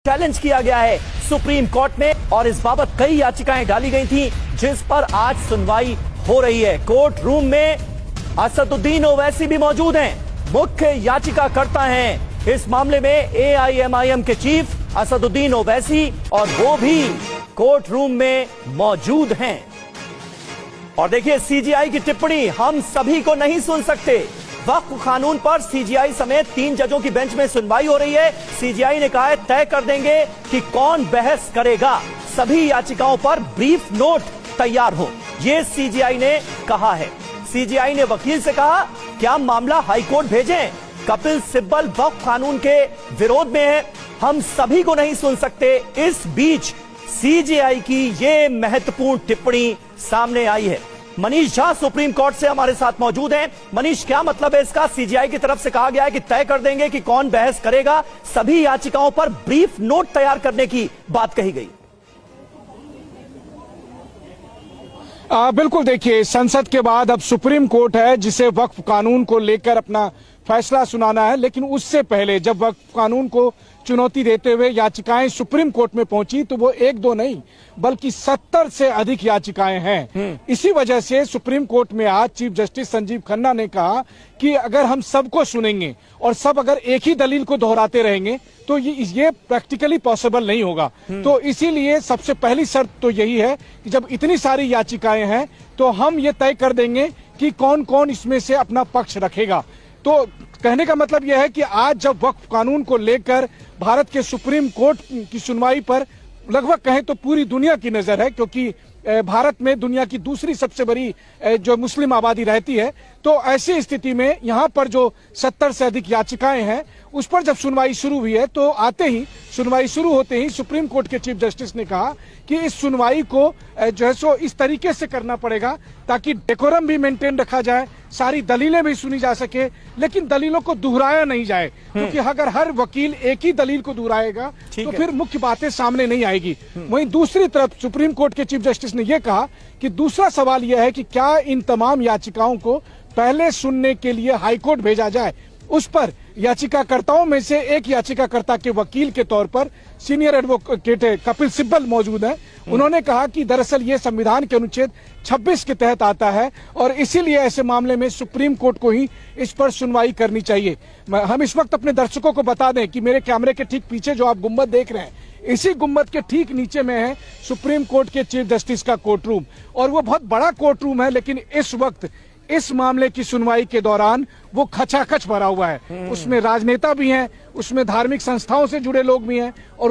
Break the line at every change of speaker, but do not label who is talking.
Challenge किया गया है सुप्रीम कोर्ट में और इस बाबत कई याचिकाएं डाली गई थी जिस पर आज सुनवाई हो रही है। कोर्ट रूम में असदुद्दीन ओवैसी भी मौजूद हैं, मुख्य याचिकाकर्ता हैं इस मामले में एआईएमआईएम के चीफ असदुद्दीन ओवैसी और वो भी कोर्ट रूम में मौजूद हैं। और देखिए सीजीआई की टिप्पणी, हम सभी को नहीं सुन सकते। वक्फ कानून पर सीजीआई समेत 3 जजों की बेंच में सुनवाई हो रही है। सीजीआई ने कहा है तय कर देंगे कि कौन बहस करेगा, सभी याचिकाओं पर ब्रीफ नोट तैयार हो, यह सीजीआई ने कहा है। सीजीआई ने वकील से कहा क्या मामला हाईकोर्ट भेजें, कपिल सिब्बल वक्फ कानून के विरोध में है, हम सभी को नहीं सुन सकते। इस बीच सीजीआई की यह महत्वपूर्ण टिप्पणी सामने आई है। मनीष झा सुप्रीम कोर्ट से हमारे साथ मौजूद हैं। मनीष, क्या मतलब है इसका? सीजीआई की तरफ से कहा गया है कि तय कर देंगे कि कौन बहस करेगा, सभी याचिकाओं पर ब्रीफ नोट तैयार करने की बात कही गई।
बिल्कुल, देखिए संसद के बाद अब सुप्रीम कोर्ट है जिसे वक्फ कानून को लेकर अपना फैसला सुनाना है, लेकिन उससे पहले जब वक्फ कानून को चुनौती देते हुए याचिकाएं सुप्रीम कोर्ट में पहुंची तो वो 1-2 नहीं बल्कि 70 से अधिक याचिकाएं हैं। इसी वजह से सुप्रीम कोर्ट में आज चीफ जस्टिस संजीव खन्ना ने कहा कि अगर हम सबको सुनेंगे और सब अगर एक ही दलील को दोहराते रहेंगे तो ये प्रैक्टिकली पॉसिबल नहीं होगा। तो इसीलिए सबसे पहली शर्त तो यही है कि जब इतनी सारी याचिकाएं हैं तो हम ये तय कर देंगे कि कौन कौन इसमें से अपना पक्ष रखेगा। तो कहने का मतलब यह है कि आज जब वक्फ कानून को लेकर भारत के सुप्रीम कोर्ट की सुनवाई पर लगभग कहें तो पूरी दुनिया की नजर है, क्योंकि भारत में दुनिया की दूसरी सबसे बड़ी जो मुस्लिम आबादी रहती है, तो ऐसी स्थिति में यहाँ पर जो 70 से अधिक याचिकाएं हैं उस पर जब सुनवाई शुरू हुई है तो सुनवाई शुरू होते ही सुप्रीम कोर्ट के चीफ जस्टिस ने कहा कि इस सुनवाई को जो है सो इस तरीके से करना पड़ेगा ताकि डेकोरम भी मेंटेन रखा जाए, सारी दलीलें भी सुनी जा सके, लेकिन दलीलों को दोहराया नहीं जाए, क्योंकि अगर हर वकील एक ही दलील को दोहराएगा तो फिर मुख्य बातें सामने नहीं आएगी। वहीं दूसरी तरफ सुप्रीम कोर्ट के चीफ जस्टिस ने यह कहा कि दूसरा सवाल यह है कि क्या इन तमाम याचिकाओं को पहले सुनने के लिए हाईकोर्ट भेजा जाए। उस पर याचिकाकर्ताओं में से एक याचिकाकर्ता के वकील के तौर पर सीनियर एडवोकेट कपिल सिब्बल मौजूद हैं। उन्होंने कहा कि दरअसल ये संविधान के अनुच्छेद 26 के तहत आता है और इसीलिए ऐसे मामले में सुप्रीम कोर्ट को ही इस पर सुनवाई करनी चाहिए। हम इस वक्त अपने दर्शकों को बता दें कि मेरे कैमरे के ठीक पीछे जो आप गुम्बद देख रहे हैं, इसी गुम्बद के ठीक नीचे में है सुप्रीम कोर्ट के चीफ जस्टिस का कोर्ट रूम, और वो बहुत बड़ा कोर्ट रूम है, लेकिन इस वक्त इस मामले की सुनवाई के दौरान वो खचाखच भरा हुआ है। उसमें राजनेता भी हैं, उसमें धार्मिक संस्थाओं से जुड़े लोग भी हैं और